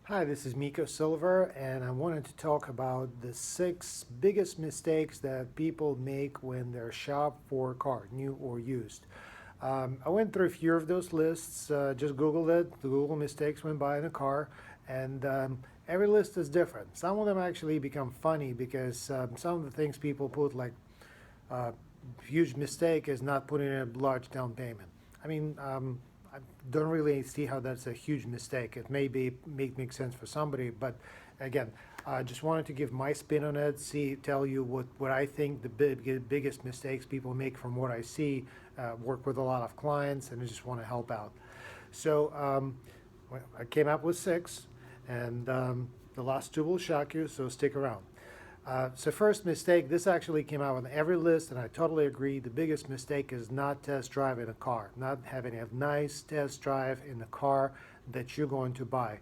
Hi, this is Miko Silver, and I wanted to talk about the six biggest mistakes that people make when they're shop for a car, new or used. I went through a few of those lists, just Googled it, the Google mistakes when buying a car, and every list is different. Some of them actually become funny because some of the things people put, like uh, huge mistake is not putting in a large down payment. I mean, I don't really see how that's a huge mistake. It may be make sense for somebody, but again, I just wanted to give my spin on it. Tell you what I think the biggest mistakes people make from what I see. Work with a lot of clients, and I just want to help out. So well, I came up with six, and the last two will shock you. So stick around. So first mistake, this actually came out on every list, and I totally agree. The biggest mistake is not test driving a car, not having a nice test drive in the car that you're going to buy.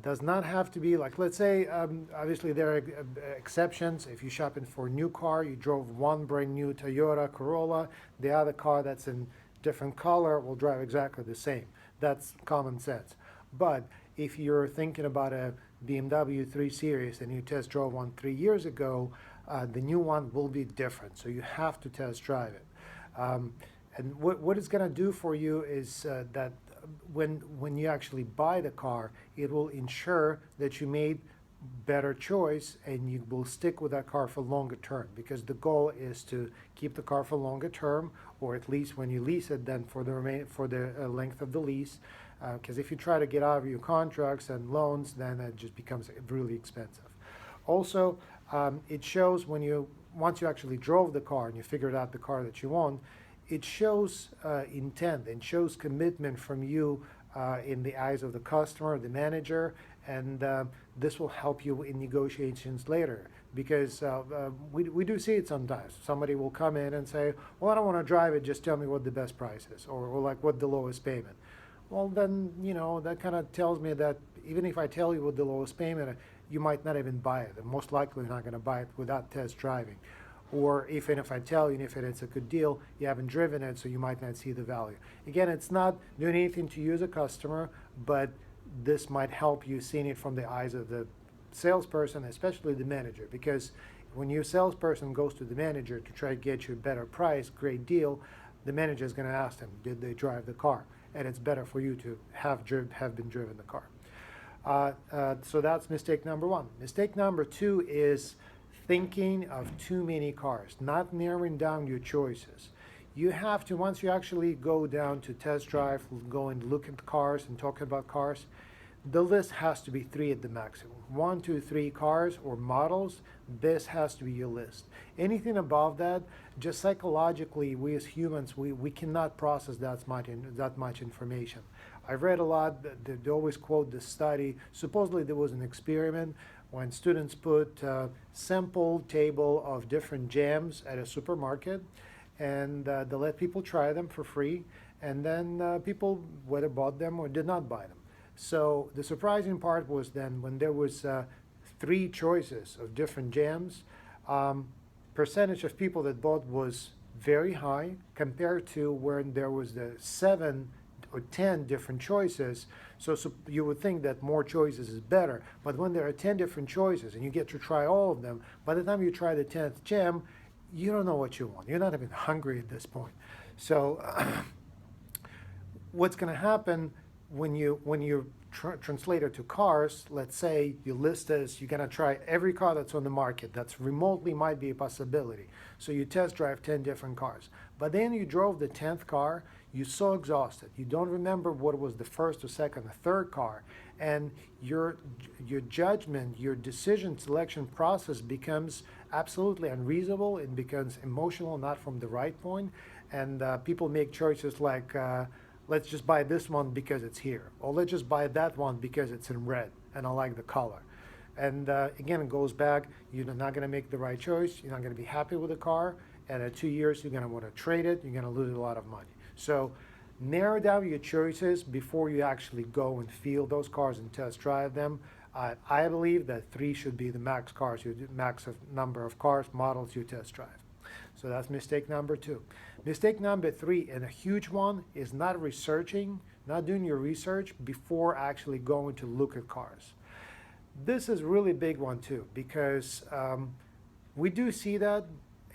Does not have to be like, let's say, obviously there are exceptions. If you're shopping for a new car, you drove one brand new Toyota Corolla, the other car that's in different color will drive exactly the same. That's common sense. But if you're thinking about a BMW 3 Series and you test drove one 3 years ago, the new one will be different. So you have to test drive it. Um, and what it's going to do for you is that when you actually buy the car, it will ensure that you made better choice and you will stick with that car for longer term, because the goal is to keep the car for longer term, or at least when you lease it, then for the length of the lease, because if you try to get out of your contracts and loans, then it just becomes really expensive. Also, it shows when you once you actually drove the car and you figured out the car that you want, it shows intent and shows commitment from you in the eyes of the customer, the manager, and this will help you in negotiations later. Because we do see it sometimes. Somebody will come in and say, well, I don't want to drive it, just tell me what the best price is, or like what the lowest payment. Well, then, that kind of tells me that even if I tell you what the lowest payment, you might not even buy it. And most likely not going to buy it without test driving. Or even if I tell you, and if it's a good deal, you haven't driven it, so you might not see the value. Again, it's not doing anything to you as a customer, but this might help you seeing it from the eyes of the salesperson, especially the manager, because when your salesperson goes to the manager to try to get you a better price, great deal, the manager is going to ask them, did they drive the car? And it's better for you to have been driven the car. So that's mistake number one. Mistake number two is thinking of too many cars, not narrowing down your choices. You have to, once you actually go down to test drive, go and look at cars and talk about cars, the list has to be three at the maximum. One, two, three cars or models, this has to be your list. Anything above that, just psychologically, we as humans, we cannot process that much information. I've read a lot, they always quote this study. Supposedly there was an experiment when students put a sample table of different jams at a supermarket, and they let people try them for free, and then people whether bought them or did not buy them. So the surprising part was then when there was three choices of different jams, percentage of people that bought was very high compared to when there was the 7 or 10 different choices. So you would think that more choices is better, but when there are 10 different choices and you get to try all of them, by the time you try the 10th jam, you don't know what you want. You're not even hungry at this point. So what's going to happen when you translate it to cars? Let's say you list as you're going to try every car that's on the market that's remotely might be a possibility. So you test drive 10 different cars, but then you drove the 10th car, you're so exhausted, you don't remember what was the first or second or third car, and your judgment, your decision selection process becomes absolutely unreasonable. It becomes emotional, not from the right point, and people make choices like let's just buy this one because it's here, or let's just buy that one because it's in red and I like the color. And again, it goes back, you're not going to make the right choice, you're not going to be happy with the car, and at 2 years, you're going to want to trade it, you're going to lose a lot of money. So narrow down your choices before you actually go and feel those cars and test drive them. I believe that three should be the max of number of cars, models you test drive. So that's mistake number two. Mistake number three, and a huge one, is not researching not doing your research before actually going to look at cars. This is really big one too, because we do see that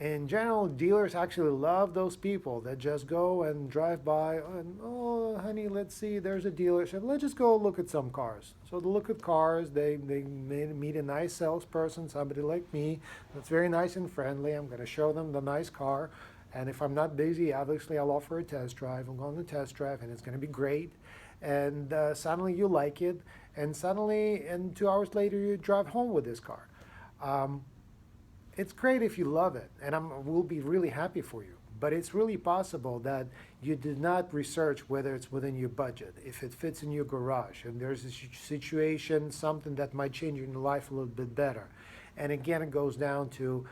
in general, dealers actually love those people that just go and drive by and, oh, honey, let's see, there's a dealership. Let's just go look at some cars. So they look at cars, they meet a nice salesperson, somebody like me that's very nice and friendly. I'm going to show them the nice car. And if I'm not busy, obviously I'll offer a test drive. I'm going to test drive and it's going to be great. And suddenly you like it. And suddenly, and 2 hours later, you drive home with this car. It's great if you love it, and we'll be really happy for you. But it's really possible that you did not research whether it's within your budget, if it fits in your garage, and there's a situation, something that might change your life a little bit better. And again, it goes down to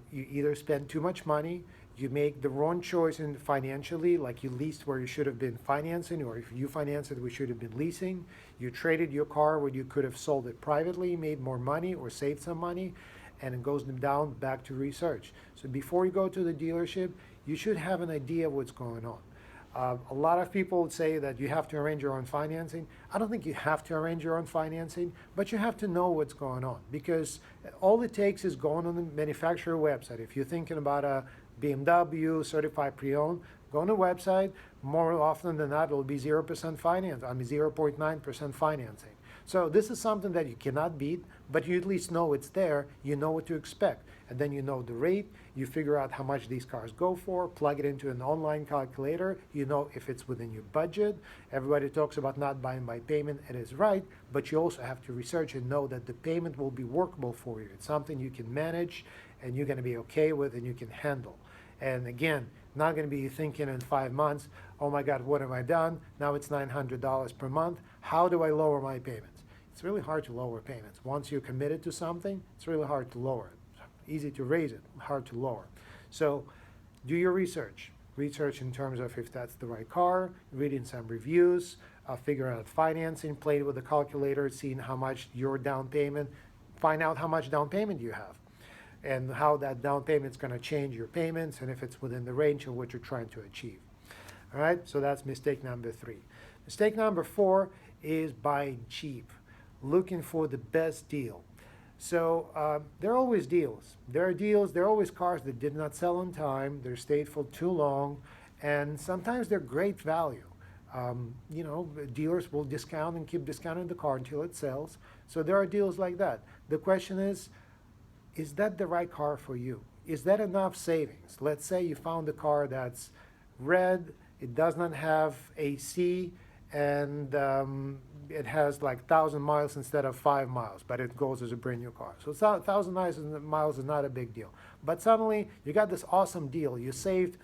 you either spend too much money, you make the wrong choice in financially, like you leased where you should have been financing, or if you finance it, we should have been leasing. You traded your car where you could have sold it privately, made more money, or saved some money. And it goes down back to research. So before you go to the dealership, you should have an idea of what's going on. A lot of people would say that you have to arrange your own financing. I don't think you have to arrange your own financing, but you have to know what's going on, because all it takes is going on the manufacturer website. If you're thinking about a BMW certified pre-owned, go on the website. More often than not, it will be 0% finance. 0.9% financing. So this is something that you cannot beat, but you at least know it's there. You know what to expect. And then you know the rate. You figure out how much these cars go for, plug it into an online calculator. You know if it's within your budget. Everybody talks about not buying by payment. It is right, but you also have to research and know that the payment will be workable for you. It's something you can manage and you're going to be okay with and you can handle. And again, not going to be thinking in 5 months, oh my God, what have I done? Now it's $900 per month. How do I lower my payments? It's really hard to lower payments. Once you're committed to something, it's really hard to lower it. Easy to raise it, hard to lower. So do your research. Research in terms of if that's the right car, reading some reviews, figure out financing, play with the calculator, seeing how much your down payment, find out how much down payment you have and how that down payment is going to change your payments and if it's within the range of what you're trying to achieve. All right, so that's mistake number 3. Mistake number 4 is buying cheap, looking for the best deal. So there are always deals. There are deals, there are always cars that did not sell on time, they're stayed for too long, and sometimes they're great value. You know, dealers will discount and keep discounting the car until it sells. So there are deals like that. The question is that the right car for you? Is that enough savings? Let's say you found a car that's red, it does not have AC, and it has like 1,000 miles instead of 5 miles, but it goes as a brand new car. So 1,000 miles is not a big deal. But suddenly you got this awesome deal. You saved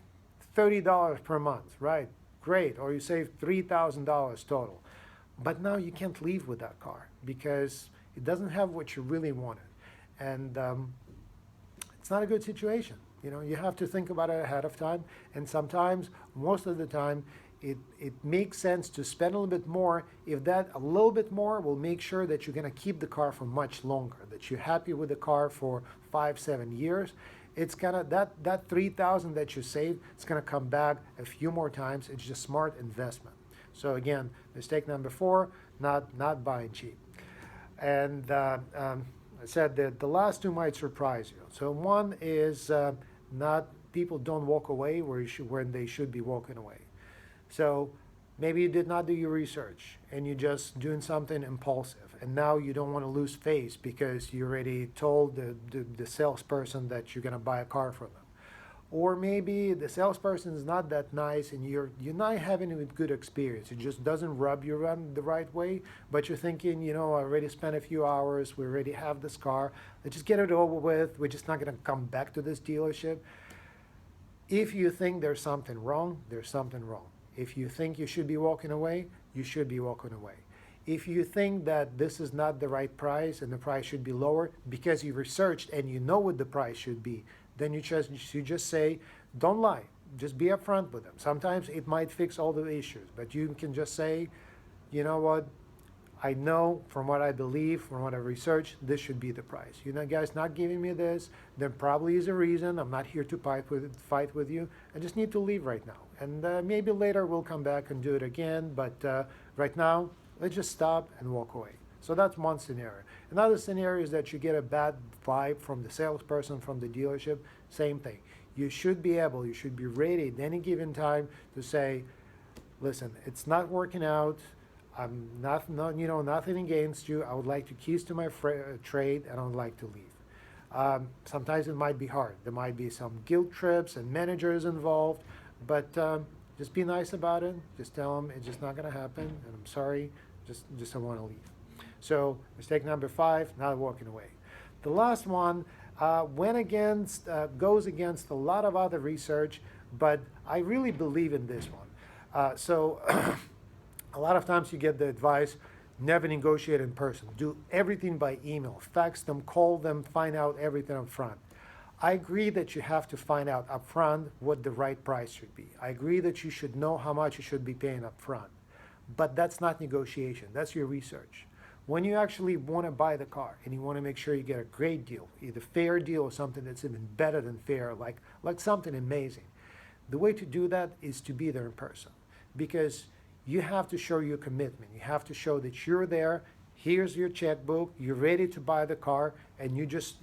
$30 per month, right? Great. Or you saved $3,000 total. But now you can't leave with that car because it doesn't have what you really wanted. And it's not a good situation. You know, you have to think about it ahead of time. And sometimes, most of the time, it makes sense to spend a little bit more if that a little bit more will make sure that you're going to keep the car for much longer, that you're happy with the car for 5-7 years. It's gonna that 3,000 that you saved, it's going to come back a few more times. It's just smart investment. So again, mistake number 4, not buying cheap. And I said that the last 2 might surprise you. So one is not people don't walk away when they should be walking away. So maybe you did not do your research and you're just doing something impulsive, and now you don't want to lose face because you already told the salesperson that you're going to buy a car from them. Or maybe the salesperson is not that nice and you're not having a good experience. It just doesn't rub you the right way, but you're thinking, you know, I already spent a few hours, we already have this car, let's just get it over with, we're just not going to come back to this dealership. If you think there's something wrong, there's something wrong. If you think you should be walking away, you should be walking away. If you think that this is not the right price and the price should be lower because you researched and you know what the price should be, then you just say, don't lie. Just be upfront with them. Sometimes it might fix all the issues, but you can just say, you know what, I know from what I believe, from what I've researched, this should be the price. You know, guys, not giving me this, there probably is a reason. I'm not here to fight with you. I just need to leave right now. And maybe later we'll come back and do it again. But right now, let's just stop and walk away. So that's one scenario. Another scenario is that you get a bad vibe from the salesperson, from the dealership. Same thing. You should be ready at any given time to say, listen, it's not working out. I'm nothing against you. I would like to keys to my trade, and I would like to leave. Sometimes it might be hard. There might be some guilt trips and managers involved, but just be nice about it. Just tell them it's just not going to happen, and I'm sorry. Just I want to leave. So mistake number 5, not walking away. The last one goes against a lot of other research, but I really believe in this one. A lot of times you get the advice, never negotiate in person. Do everything by email. Fax them, call them, find out everything up front. I agree that you have to find out up front what the right price should be. I agree that you should know how much you should be paying up front. But that's not negotiation. That's your research. When you actually want to buy the car and you want to make sure you get a great deal, either fair deal or something that's even better than fair, like something amazing, the way to do that is to be there in person. Because you have to show your commitment. You have to show that you're there. Here's your checkbook. You're ready to buy the car, and you just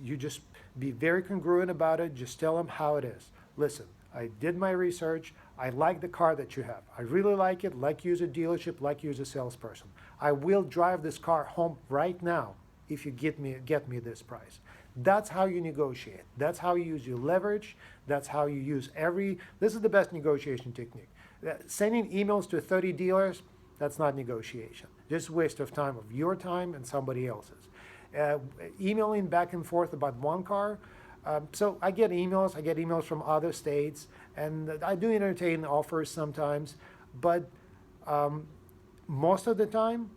be very congruent about it. Just tell them how it is. Listen, I did my research. I like the car that you have. I really like it. Like you as a dealership. Like you as a salesperson. I will drive this car home right now if you get me this price. That's how you negotiate. That's how you use your leverage. That's how you use this is the best negotiation technique. Sending emails to 30 dealers, that's not negotiation. Just waste of time, of your time and somebody else's. Emailing back and forth about one car. So I get emails from other states, and I do entertain offers sometimes, but most of the time,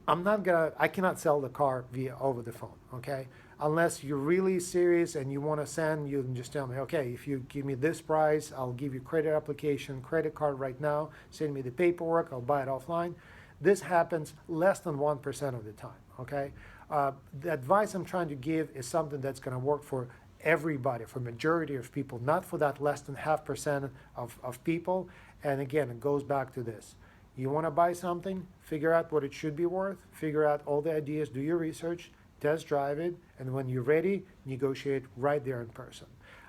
I cannot sell the car over the phone, okay? Unless you're really serious and you want to send, you can just tell me, okay, if you give me this price, I'll give you credit application, credit card right now, send me the paperwork, I'll buy it offline. This happens less than 1% of the time, okay? The advice I'm trying to give is something that's going to work for everybody, for majority of people, not for that less than 0.5% of people. And again, it goes back to this. You want to buy something, figure out what it should be worth, figure out all the ideas, do your research, test drive it, and when you're ready, negotiate right there in person.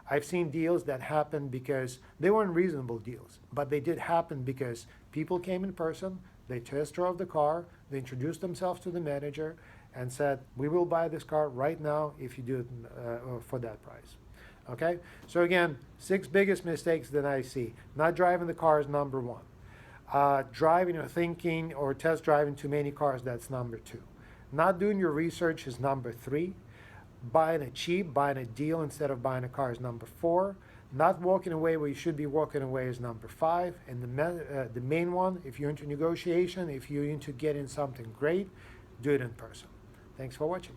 I've seen deals that happened because they weren't reasonable deals, but they did happen because people came in person, they test drove the car, they introduced themselves to the manager, and said, we will buy this car right now if you do it for that price. Okay? So again, 6 biggest mistakes that I see. Not driving the car is number 1. Driving or thinking or test driving too many cars, that's number 2. Not doing your research is number 3. Buying a deal instead of buying a car is number 4. Not walking away where you should be walking away is number 5. And the main one, if you're into negotiation, if you're into getting something great, do it in person. Thanks for watching.